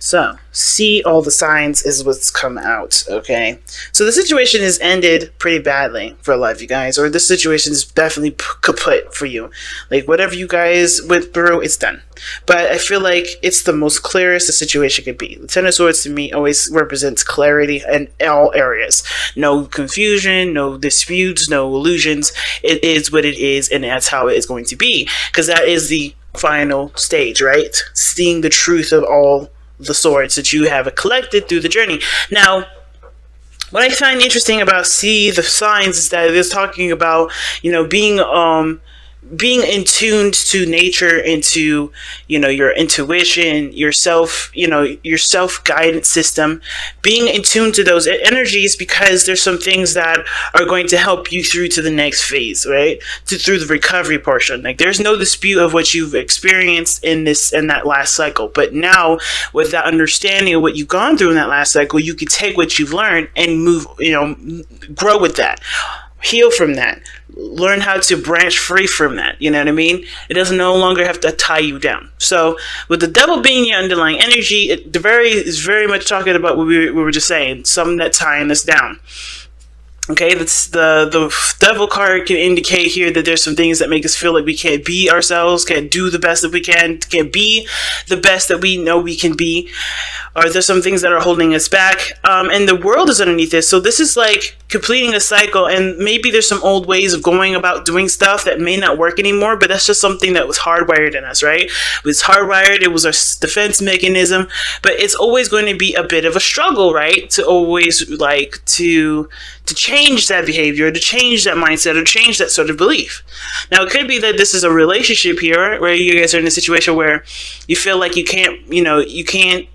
So, see all the signs is what's come out, okay? So the situation has ended pretty badly for a lot of you guys, or this situation is definitely kaput for you. Like, whatever you guys went through, it's done. But I feel like it's the most clearest the situation could be. The Ten of Swords, to me, always represents clarity in all areas. No confusion, no disputes, no illusions. It is what it is, and that's how it is going to be. Because that is the final stage, right? Seeing the truth of all the swords that you have collected through the journey. Now, what I find interesting about see the signs is that it's talking about, being in tuned to nature, into, your intuition, yourself, your self-guidance system, being in tune to those energies, because there's some things that are going to help you through to the next phase, right? Through the recovery portion. Like, there's no dispute of what you've experienced in that last cycle. But now, with that understanding of what you've gone through in that last cycle, you can take what you've learned and move, grow with that. Heal from that. Learn how to branch free from that. You know what I mean? It doesn't no longer have to tie you down. So, with the devil being your underlying energy, it is very much talking about what we were just saying, something that's tying us down. Okay, that's the devil card can indicate here that there's some things that make us feel like we can't be ourselves, can't do the best that we can't be the best that we know we can be, or there's some things that are holding us back, and the world is underneath this. So this is like completing a cycle, and maybe there's some old ways of going about doing stuff that may not work anymore, but that's just something that was hardwired in us, right? It was hardwired, it was our defense mechanism, but it's always going to be a bit of a struggle, right? To always like to change that behavior, to change that mindset, or change that sort of belief. Now, it could be that this is a relationship here where you guys are in a situation where you feel like you can't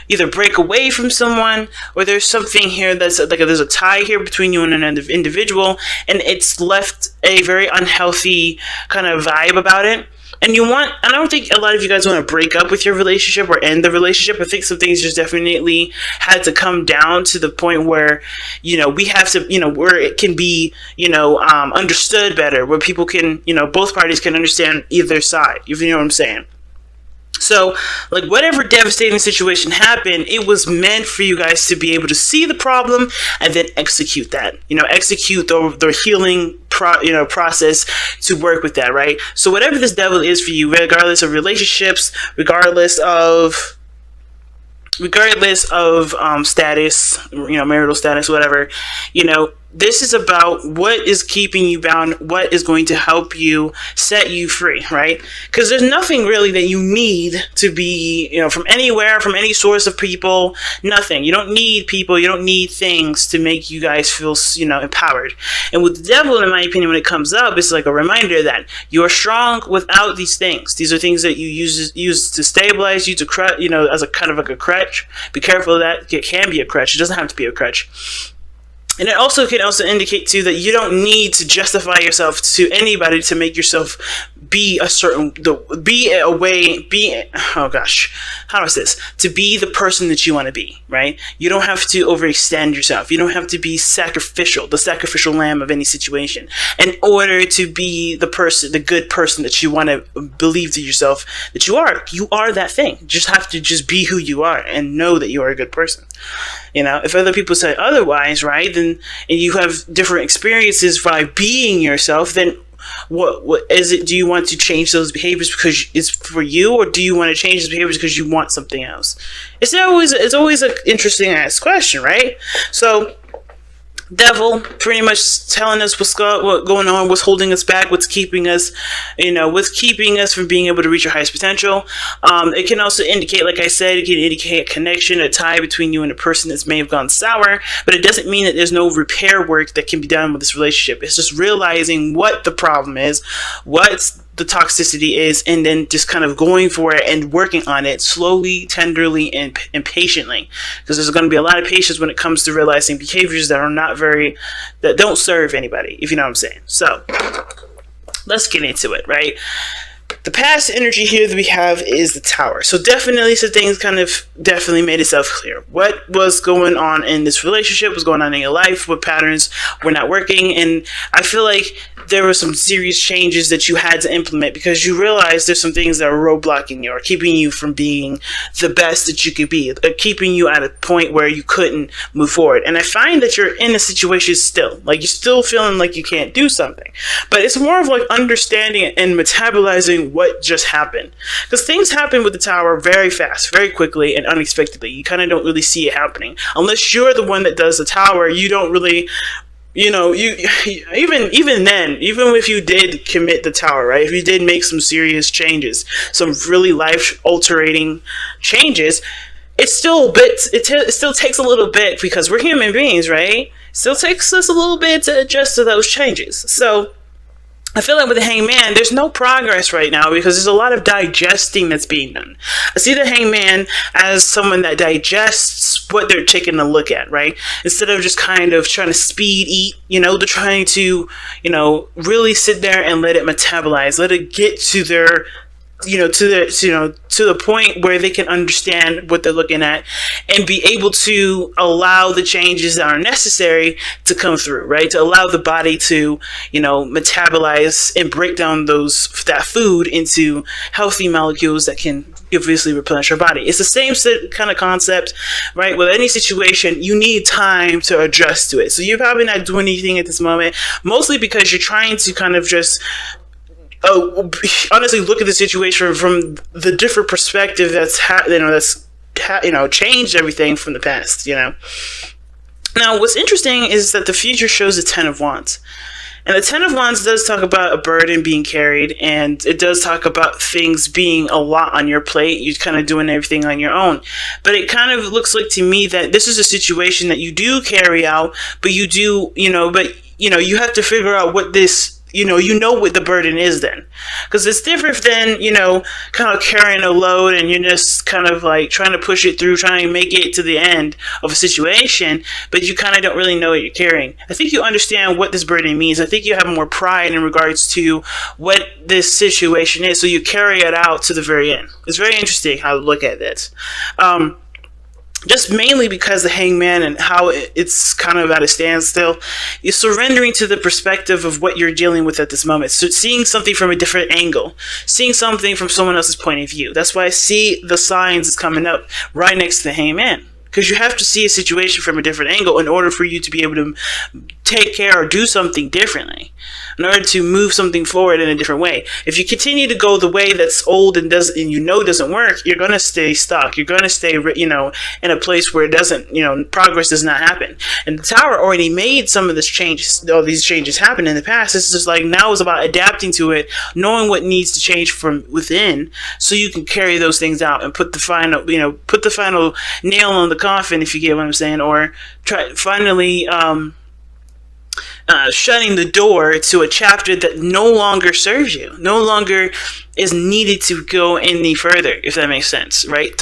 either break away from someone, or there's something here that's like there's a tie here between you and another individual, and it's left a very unhealthy kind of vibe about it. And I don't think a lot of you guys want to break up with your relationship or end the relationship. I think some things just definitely had to come down to the point where, we have to, where it can be, understood better, where people can, both parties can understand either side. You know what I'm saying? So, like, whatever devastating situation happened, it was meant for you guys to be able to see the problem and then execute that. Execute the healing process to work with that, right? So whatever this devil is for you, regardless of relationships, regardless of status, marital status, whatever, this is about what is keeping you bound, what is going to help you set you free, right? Because there's nothing really that you need to be, from anywhere, from any source of people, nothing. You don't need people, you don't need things to make you guys feel, empowered. And with the devil, in my opinion, when it comes up, it's like a reminder that you are strong without these things. These are things that you use to stabilize you, to as a kind of like a crutch. Be careful of that. It can be a crutch. It doesn't have to be a crutch. And it can also indicate too that you don't need to justify yourself to anybody to make yourself be to be the person that you want to be, right? You don't have to overextend yourself. You don't have to be the sacrificial lamb of any situation, in order to be the good person that you want to believe to yourself that you are. You are that thing. You just have to be who you are and know that you are a good person. If other people say otherwise, right, and you have different experiences by being yourself, then what is it? Do you want to change those behaviors because it's for you, or do you want to change those behaviors because you want something else? It's always an interesting ass question, right? So, devil pretty much telling us what's going on, what's holding us back, what's keeping us from being able to reach our highest potential. It can also indicate, like I said, it can indicate a connection, a tie between you and a person that may have gone sour, but it doesn't mean that there's no repair work that can be done with this relationship. It's just realizing what the problem is, what's the toxicity is, and then just kind of going for it and working on it slowly, tenderly, and patiently, because there's going to be a lot of patience when it comes to realizing behaviors that don't serve anybody, if you know what I'm saying. So let's get into it, right? The past energy here that we have is the Tower. So definitely some things definitely made itself clear. What was going on in this relationship, what's going on in your life, what patterns were not working. And I feel like there were some serious changes that you had to implement because you realized there's some things that are roadblocking you or keeping you from being the best that you could be, keeping you at a point where you couldn't move forward. And I find that you're in a situation still, like you're still feeling like you can't do something, but it's more of like understanding and metabolizing what just happened, because things happen with the Tower very fast, very quickly, and unexpectedly. You kind of don't really see it happening unless you're the one that does the Tower. You don't really, you even then, even if you did commit the Tower, right, if you did make some serious changes, some really life altering changes, it still takes a little bit, because we're human beings, right? It still takes us a little bit to adjust to those changes. So I feel like with the Hangman, there's no progress right now because there's a lot of digesting that's being done. I see the Hangman as someone that digests what they're taking a look at, right? Instead of just kind of trying to speed eat, they're trying to, really sit there and let it metabolize, let it get to their, to the point where they can understand what they're looking at and be able to allow the changes that are necessary to come through, right? To allow the body to, metabolize and break down that food into healthy molecules that can obviously replenish your body. It's the same kind of concept, right? With any situation, you need time to adjust to it. So you're probably not doing anything at this moment, mostly because you're trying to kind of just honestly look at the situation from the different perspective that's changed everything from the past. Now what's interesting is that the future shows the Ten of Wands, and the Ten of Wands does talk about a burden being carried, and it does talk about things being a lot on your plate. You're kind of doing everything on your own, but it kind of looks like to me that this is a situation that you do carry out, but you do, you have to figure out what this, what the burden is then, because it's different than, kind of carrying a load and you're just kind of like trying to push it through, trying to make it to the end of a situation, but you kind of don't really know what you're carrying. I think you understand what this burden means. I think you have more pride in regards to what this situation is, so you carry it out to the very end. It's very interesting how to look at this. Just mainly because the Hangman and how it's kind of at a standstill, you're surrendering to the perspective of what you're dealing with at this moment. So seeing something from a different angle, seeing something from someone else's point of view. That's why I see the signs is coming up right next to the Hangman, because you have to see a situation from a different angle in order for you to be able to take care or do something differently, in order to move something forward in a different way. If you continue to go the way that's old and doesn't work, you're going to stay stuck. You're going to stay, in a place where it doesn't, progress does not happen. And the Tower already made some of these changes happen in the past. It's just like now it's about adapting to it, knowing what needs to change from within, so you can carry those things out and put the final nail on the coffin, if you get what I'm saying, or finally shutting the door to a chapter that no longer serves you, no longer is needed to go any further, if that makes sense, right?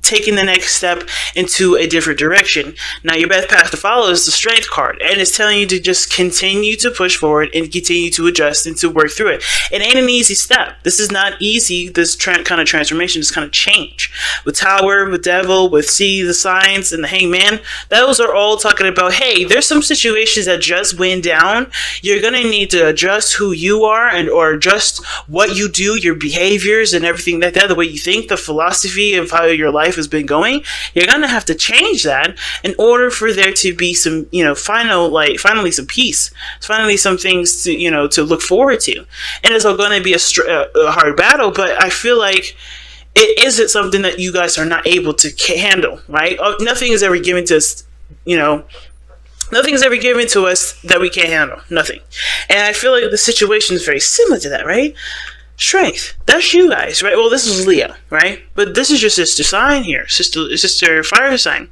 Taking the next step into a different direction. Now, your best path to follow is the Strength card, and it's telling you to just continue to push forward and continue to adjust and to work through it. It ain't an easy step. This is not easy, this kind of transformation, this kind of change. With Tower, with Devil, with See the Signs, and the Hangman, those are all talking about, hey, there's some situations that just went down. You're going to need to adjust who you are or adjust what you do, your behaviors and everything like that, the way you think, the philosophy of how your life has been going. You're going to have to change that in order for there to be some, finally some peace, finally some things to, to look forward to. And it's all going to be a hard battle, but I feel like it isn't something that you guys are not able to handle, right? Nothing is ever given to us, nothing's ever given to us that we can't handle. Nothing. And I feel like the situation is very similar to that, right? Strength. That's you guys, right? Well, this is Leo, right? But this is your sister sign here. Sister fire sign.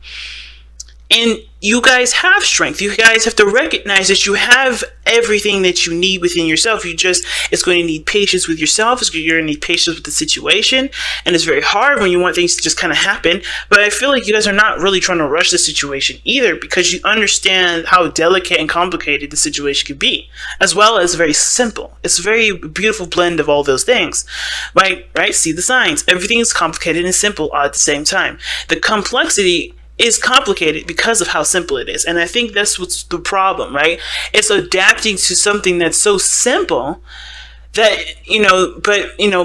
And you guys have strength. You guys have to recognize that you have everything that you need within yourself. It's going to need patience with yourself. You're going to need patience with the situation. And it's very hard when you want things to just kind of happen. But I feel like you guys are not really trying to rush the situation either, because you understand how delicate and complicated the situation could be, as well as very simple. It's a very beautiful blend of all those things, right? See the signs. Everything is complicated and simple all at the same time. The complexity is complicated because of how simple it is. And I think that's what's the problem, right? It's adapting to something that's so simple that,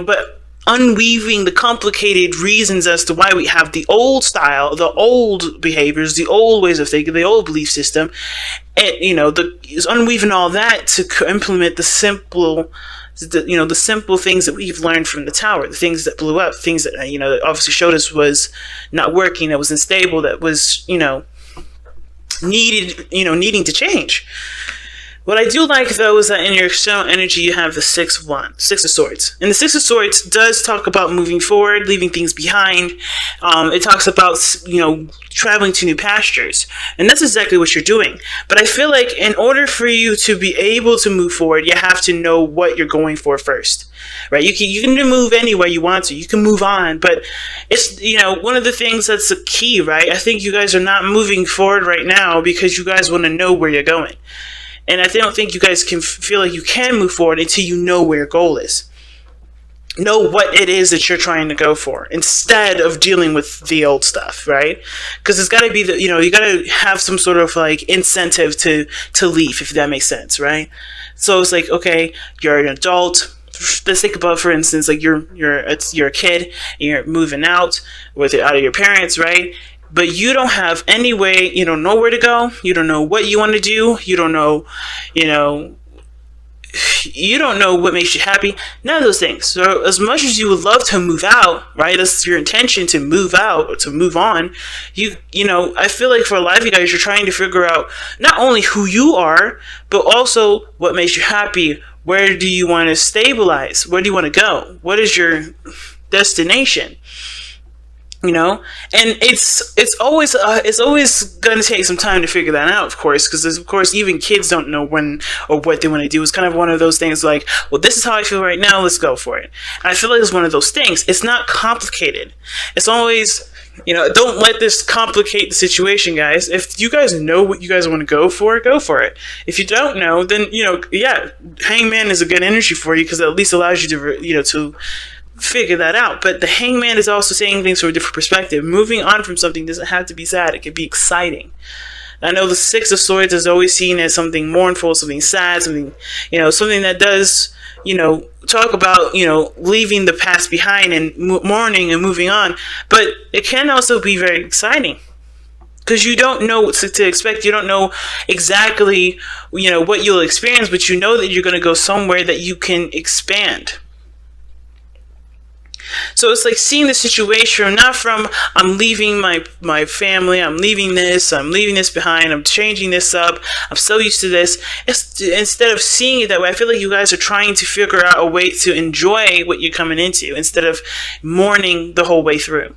but unweaving the complicated reasons as to why we have the old style, the old behaviors, the old ways of thinking, the old belief system, and is unweaving all that to implement the simple things that we've learned from the tower, the things that blew up, things that that obviously showed us was not working, that was unstable, that was needing to change. What I do like, though, is that in your external energy, you have the Six of Swords. And the Six of Swords does talk about moving forward, leaving things behind. It talks about, traveling to new pastures. And that's exactly what you're doing. But I feel like in order for you to be able to move forward, you have to know what you're going for first. Right? You can move anywhere you want to. You can move on. But it's, one of the things that's the key, right? I think you guys are not moving forward right now because you guys want to know where you're going. And I don't think you guys can feel like you can move forward until you know where your goal is. Know what it is that you're trying to go for instead of dealing with the old stuff, right? Because it's got to be you got to have some sort of like incentive to leave, if that makes sense, right? So it's like, okay, you're an adult. Let's think about, for instance, like you're a kid and you're moving out of your parents, right? But you don't have any way, you don't know where to go, you don't know what you want to do, you don't know what makes you happy, none of those things. So as much as you would love to move out, right, that's your intention, to move out or to move on, I feel like for a lot of you guys, you're trying to figure out not only who you are, but also what makes you happy. Where do you want to stabilize? Where do you want to go? What is your destination? And it's always going to take some time to figure that out, of course, because of course even kids don't know when or what they want to do. It's kind of one of those things like, well, this is how I feel right now, let's go for it. And I feel like it's one of those things. It's not complicated. It's always, don't let this complicate the situation, guys. If you guys know what you guys want to go for it. If you don't know, then Hangman is a good energy for you because it at least allows you to to figure that out. But the Hangman is also saying things from a different perspective. Moving on from something doesn't have to be sad. It can be exciting. I know the Six of Swords is always seen as something mournful, something sad, something that does talk about leaving the past behind and mourning and moving on. But it can also be very exciting because you don't know what to expect. You don't know exactly what you'll experience, but you know that you're going to go somewhere that you can expand. So it's like seeing the situation not from I'm leaving my family, I'm leaving this behind, I'm changing this up, I'm so used to this. Instead of seeing it that way, I feel like you guys are trying to figure out a way to enjoy what you're coming into instead of mourning the whole way through.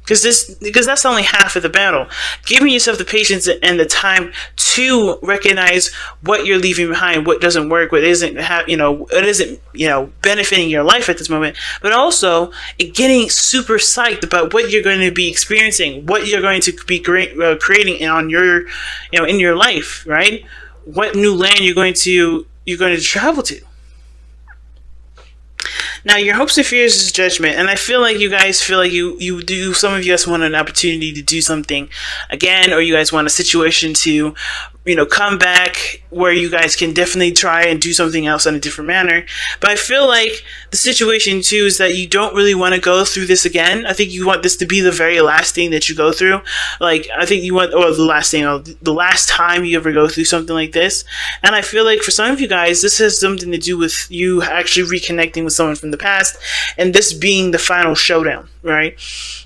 Because that's only half of the battle. Giving yourself the patience and the time to recognize what you're leaving behind, what doesn't work, what isn't benefiting your life at this moment, but also getting super psyched about what you're going to be experiencing, what you're going to be creating on your in your life, right? What new land you're going to travel to. Now, your hopes and fears is judgment, and I feel like you guys feel like you do. Some of you guys want an opportunity to do something again, or you guys want a situation to, come back where you guys can definitely try and do something else in a different manner. But I feel like the situation too is that you don't really want to go through this again. I think you want this to be the very last thing that you go through. Like, I think you want, or the last thing, or the last time you ever go through something like this. And I feel like for some of you guys, this has something to do with you actually reconnecting with someone from the past, and this being the final showdown, right?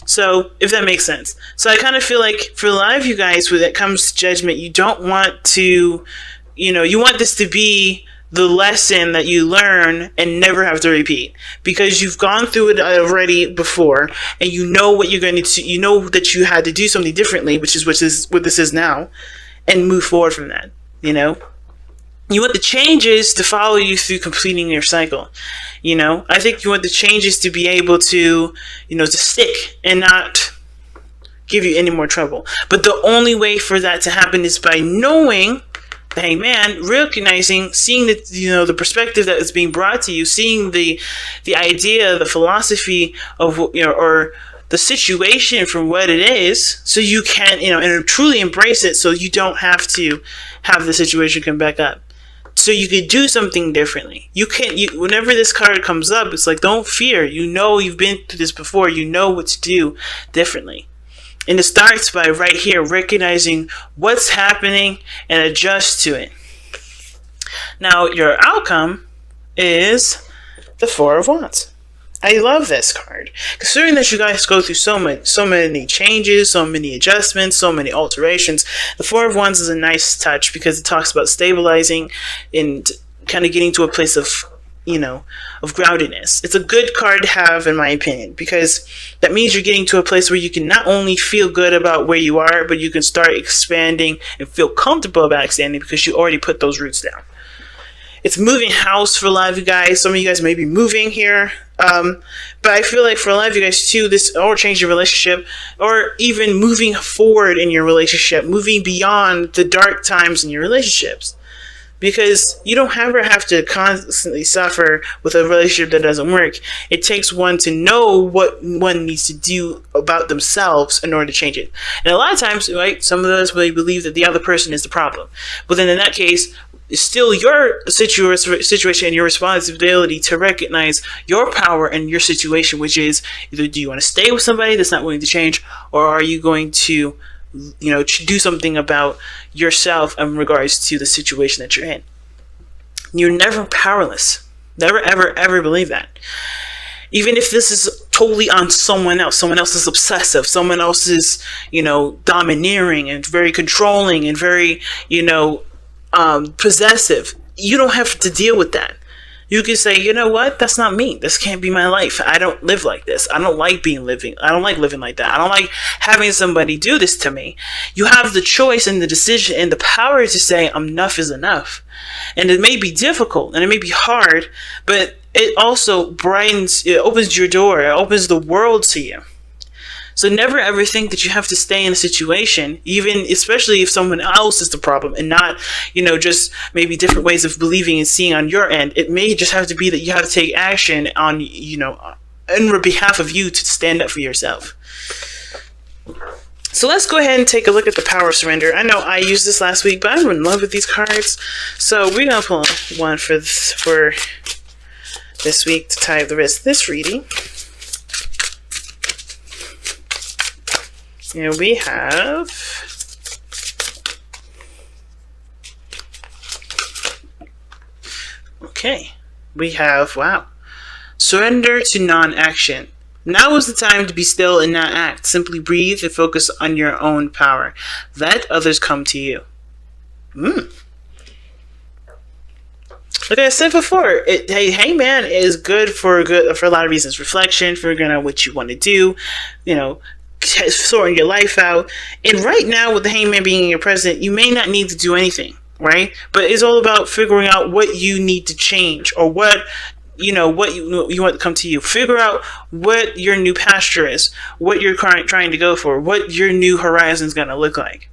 So, if that makes sense. So I kind of feel like for a lot of you guys, when it comes to judgment, you don't want to, you want this to be the lesson that you learn and never have to repeat, because you've gone through it already before, and you know what you're going to, you know that you had to do something differently, which is what this is now, and move forward from that, You want the changes to follow you through completing your cycle. I think you want the changes to be able to, to stick and not give you any more trouble. But the only way for that to happen is by knowing the Hangman, recognizing, seeing the perspective that is being brought to you, seeing the idea, the philosophy of, or the situation for what it is, so you can, and truly embrace it, so you don't have to have the situation come back up. So you could do something differently. Whenever this card comes up, it's like, don't fear. You've been through this before. You know what to do differently. And it starts by right here, recognizing what's happening and adjust to it. Now, your outcome is the Four of Wands. I love this card. Considering that you guys go through so many changes, so many adjustments, so many alterations, the Four of Wands is a nice touch because it talks about stabilizing and kind of getting to a place of groundedness. It's a good card to have, in my opinion, because that means you're getting to a place where you can not only feel good about where you are, but you can start expanding and feel comfortable about expanding because you already put those roots down. It's moving house for a lot of you guys. Some of you guys may be moving here. But I feel like for a lot of you guys too, this or change your relationship, or even moving forward in your relationship, moving beyond the dark times in your relationships. Because you don't ever have to constantly suffer with a relationship that doesn't work. It takes one to know what one needs to do about themselves in order to change it. And a lot of times, right, some of us will believe that the other person is the problem. But then in that case, it's still your situation and your responsibility to recognize your power and your situation, which is either do you want to stay with somebody that's not willing to change, or are you going to do something about yourself in regards to the situation that you're in. You're never powerless. Never, ever, ever believe that. Even if this is totally on someone else is obsessive, someone else is, domineering and very controlling and very, possessive. You don't have to deal with that. You can say, you know what? That's not me. This can't be my life. I don't live like this. I don't like living like that. I don't like having somebody do this to me. You have the choice and the decision and the power to say enough is enough. And it may be difficult and it may be hard, but it also it opens your door. It opens the world to you. So never ever think that you have to stay in a situation, especially if someone else is the problem and not, just maybe different ways of believing and seeing on your end. It may just have to be that you have to take action on, on behalf of you to stand up for yourself. So let's go ahead and take a look at the power of surrender. I know I used this last week, but I'm in love with these cards. So we're going to pull one for this week to tie up the rest of this reading. Here we have wow. Surrender to non-action. Now is the time to be still and not act. Simply breathe and focus on your own power. Let others come to you. Like I said before, Hangman is good for a lot of reasons. Reflection, figuring out what you want to do, sorting your life out. And right now, with the Hangman being your president, you may not need to do anything, right? But it's all about figuring out what you need to change, or what you want to come to you. Figure out what your new pasture is, what you're trying to go for, what your new horizon is going to look like.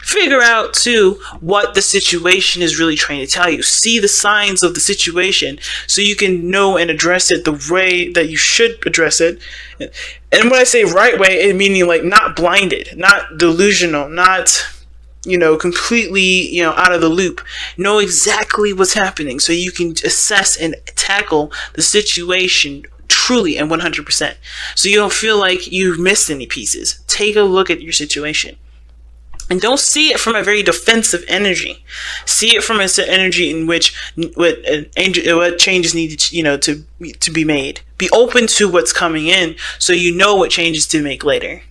Figure out, too, what the situation is really trying to tell you. See the signs of the situation so you can know and address it the way that you should address it. And when I say right way, it meaning like not blinded, not delusional, not, completely, out of the loop. Know exactly what's happening so you can assess and tackle the situation truly and 100%. So you don't feel like you've missed any pieces. Take a look at your situation. And don't see it from a very defensive energy. See it from an energy in which what changes needed, to be made. Be open to what's coming in, so you know what changes to make later.